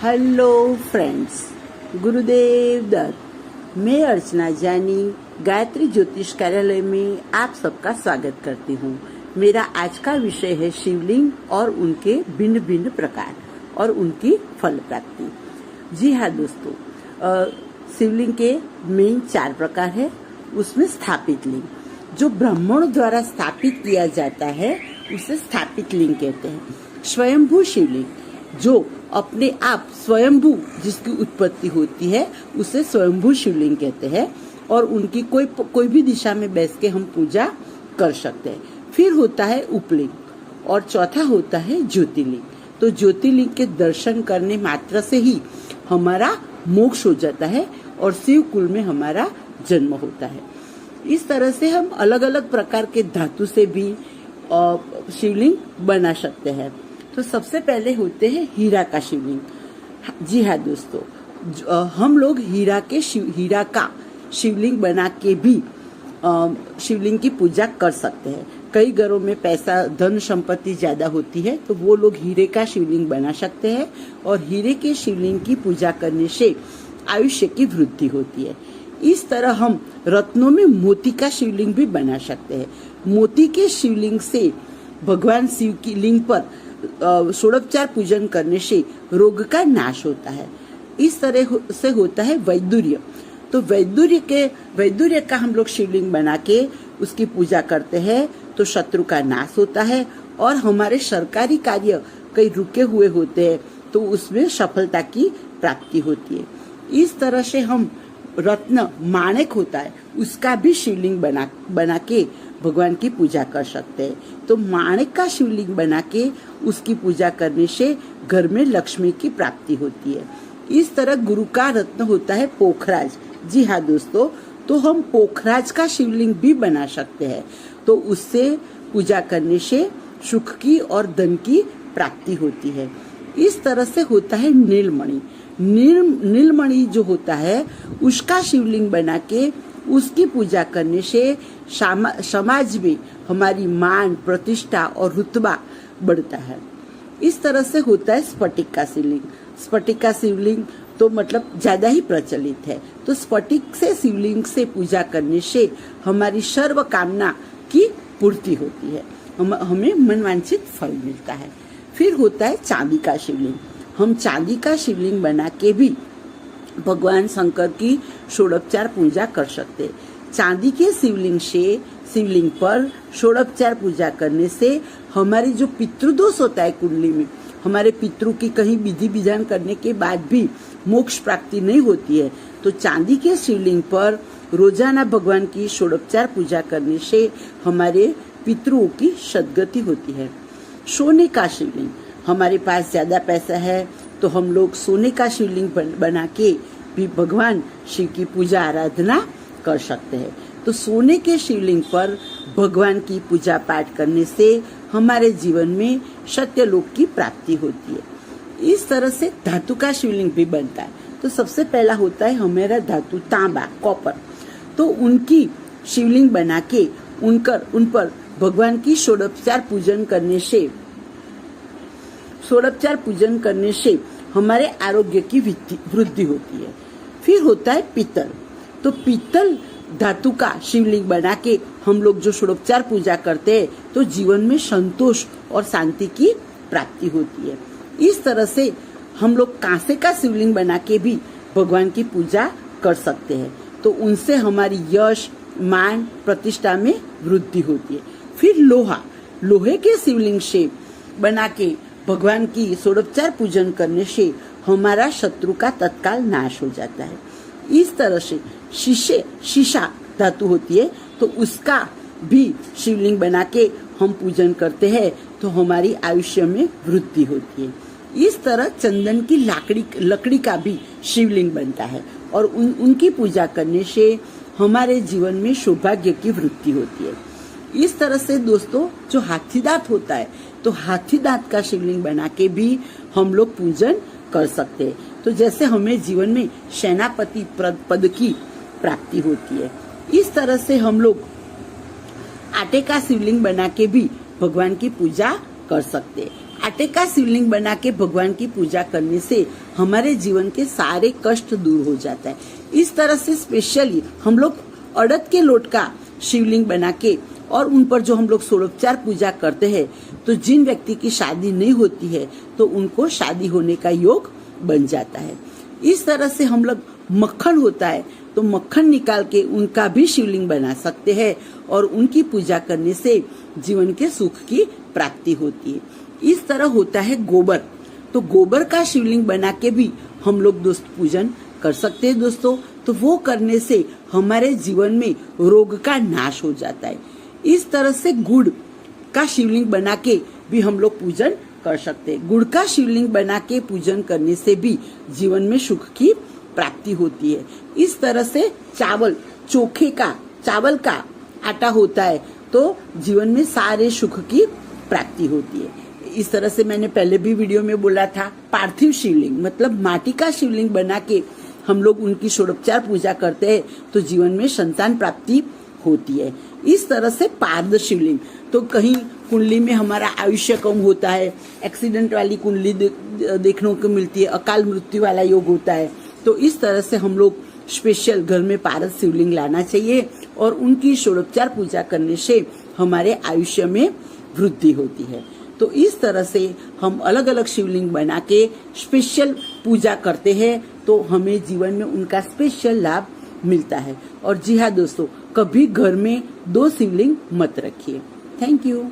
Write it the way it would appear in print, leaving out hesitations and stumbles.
Hello friends, Gurudev Datta. मैं अर्चना जानी गायत्री ज्योतिष कार्यालय में आप सबका स्वागत करती हूँ। मेरा आज का विषय है शिवलिंग और उनके भिन्न भिन्न प्रकार और उनकी फल प्राप्ति। जी हाँ दोस्तों, शिवलिंग के मेन 4 प्रकार है। उसमें स्थापित लिंग, जो ब्राह्मणों द्वारा स्थापित किया जाता है उसे स्थापित लिंग कहते हैं। स्वयंभू शिवलिंग, जो अपने आप स्वयंभू जिसकी उत्पत्ति होती है उसे स्वयंभू शिवलिंग कहते हैं और उनकी कोई भी दिशा में बैठ के हम पूजा कर सकते हैं। फिर होता है उपलिंग और चौथा होता है ज्योतिर्लिंग। तो ज्योतिर्लिंग के दर्शन करने मात्र से ही हमारा मोक्ष हो जाता है और शिव कुल में हमारा जन्म होता है। इस तरह से हम अलग अलग प्रकार के धातु से भी शिवलिंग बना सकते हैं। तो सबसे पहले होते हैं हीरा का शिवलिंग। जी हाँ दोस्तों, हम लोग हीरा का शिवलिंग बना के भी शिवलिंग की पूजा कर सकते हैं। कई घरों में पैसा धन संपत्ति ज्यादा होती है तो वो लोग हीरे का शिवलिंग बना सकते हैं और हीरे के शिवलिंग की पूजा करने से आयुष्य की वृद्धि होती है। इस तरह हम रत्नों में मोती का शिवलिंग भी बना सकते हैं। मोती के शिवलिंग से भगवान शिव की लिंग पर षोडोपचार पूजन करने से रोग का नाश होता है। इस तरह से होता है वैदुर्य। तो वैदुर्य का हम लोग शिवलिंग बना के उसकी पूजा करते हैं तो शत्रु का नाश होता है और हमारे सरकारी कार्य कई रुके हुए होते हैं तो उसमें सफलता की प्राप्ति होती है। इस तरह से हम रत्न माणिक होता है उसका भी शिवलिंग बना के भगवान की पूजा कर सकते हैं। तो माणिक का शिवलिंग बना के उसकी पूजा करने से घर में लक्ष्मी की प्राप्ति होती है। इस तरह गुरु का रत्न होता है पोखराज। जी हाँ दोस्तों, तो हम पोखराज का शिवलिंग भी बना सकते हैं। तो उससे पूजा करने से सुख की और धन की प्राप्ति होती है। इस तरह से होता है नीलमणि। नीलमणि जो होता है उसका शिवलिंग बना के उसकी पूजा करने से समाज में हमारी मान प्रतिष्ठा और रुतबा बढ़ता है। इस तरह से होता है स्फटिक का शिवलिंग। स्फटिक का शिवलिंग तो मतलब ज्यादा ही प्रचलित है। तो स्फटिक से शिवलिंग से पूजा करने से हमारी सर्व कामना की पूर्ति होती है, हमें मनवांछित फल मिलता है। फिर होता है चांदी का शिवलिंग। हम चांदी का शिवलिंग बना के भी भगवान शंकर की षोडोपचार पूजा कर सकते। चांदी के शिवलिंग पर षोडोपचार पूजा करने से हमारी जो पितृदोष होता है कुंडली में, हमारे पितरों की कहीं विधि विधान करने के बाद भी मोक्ष प्राप्ति नहीं होती है, तो चांदी के शिवलिंग पर रोजाना भगवान की षोडोपचार पूजा करने से हमारे पितरों की सद्गति होती है। सोने का शिवलिंग, हमारे पास ज्यादा पैसा है तो हम लोग सोने का शिवलिंग बना के भी भगवान शिव की पूजा आराधना कर सकते हैं। तो सोने के शिवलिंग पर भगवान की पूजा पाठ करने से हमारे जीवन में सत्यलोक की प्राप्ति होती है। इस तरह से धातु का शिवलिंग भी बनता है। तो सबसे पहला होता है हमारा धातु तांबा, कॉपर। तो उनकी शिवलिंग बना के उन पर भगवान की षोडोपचार पूजन करने से हमारे आरोग्य की वृद्धि होती है। फिर होता है पीतल। तो पीतल धातु का शिवलिंग बना के हम लोग जो षोडोपचार पूजा करते हैं तो जीवन में संतोष और शांति की प्राप्ति होती है। इस तरह से हम लोग कांसे का शिवलिंग बना के भी भगवान की पूजा कर सकते हैं। तो उनसे हमारी यश मान प्रतिष्ठा में वृद्धि होती है। फिर लोहे के शिवलिंग से बना के भगवान की षोडोपचार पूजन करने से हमारा शत्रु का तत्काल नाश हो जाता है। इस तरह से शीशा धातु होती है तो उसका भी शिवलिंग बना के हम पूजन करते हैं तो हमारी आयुष्य में वृद्धि होती है। इस तरह चंदन की लकड़ी का भी शिवलिंग बनता है और उनकी पूजा करने से हमारे जीवन में सौभाग्य की वृद्धि होती है। इस तरह से दोस्तों जो हाथी दांत होता है तो हाथी दांत का शिवलिंग बना के भी हम लोग पूजन कर सकते हैं। तो जैसे हमें जीवन में सेनापति पद की प्राप्ति होती है। इस तरह से हम लोग आटे का शिवलिंग बना के भी भगवान की पूजा कर सकते हैं। आटे का शिवलिंग बना के भगवान की पूजा करने से हमारे जीवन के सारे कष्ट दूर हो जाता है। इस तरह से स्पेशली हम लोग अड़द के लोट का शिवलिंग बना के और उन पर जो हम लोग षोडोपचार पूजा करते हैं, तो जिन व्यक्ति की शादी नहीं होती है तो उनको शादी होने का योग बन जाता है। इस तरह से हम लोग मक्खन होता है तो मक्खन निकाल के उनका भी शिवलिंग बना सकते हैं और उनकी पूजा करने से जीवन के सुख की प्राप्ति होती है। इस तरह होता है गोबर, तो गोबर का शिवलिंग बना के भी हम लोग दोस्त पूजन कर सकते हैं दोस्तों। तो वो करने से हमारे जीवन में रोग का नाश हो जाता है। इस तरह से गुड़ का शिवलिंग बना के भी हम लोग पूजन कर सकते हैं। गुड़ का शिवलिंग बना के पूजन करने से भी जीवन में सुख की प्राप्ति होती है। इस तरह से चावल का आटा होता है तो जीवन में सारे सुख की प्राप्ति होती है। इस तरह से मैंने पहले भी वीडियो में बोला था, पार्थिव शिवलिंग मतलब माटी का शिवलिंग बना के हम लोग उनकी षोडोपचार पूजा करते हैं तो जीवन में संतान प्राप्ति होती है। इस तरह से पार्द शिवलिंग, तो कहीं कुंडली में हमारा आयुष्य कम होता है, एक्सीडेंट वाली कुंडली देखने को मिलती है, अकाल मृत्यु वाला योग होता है, तो इस तरह से हम लोग स्पेशल घर में पारद शिवलिंग लाना चाहिए और उनकी षोडोपचार पूजा करने से हमारे आयुष्य में वृद्धि होती है। तो इस तरह से हम अलग अलग शिवलिंग बना के स्पेशल पूजा करते हैं तो हमें जीवन में उनका स्पेशल लाभ मिलता है। और जी हाँ दोस्तों, कभी घर में 2 शिवलिंग मत रखिए। Thank you.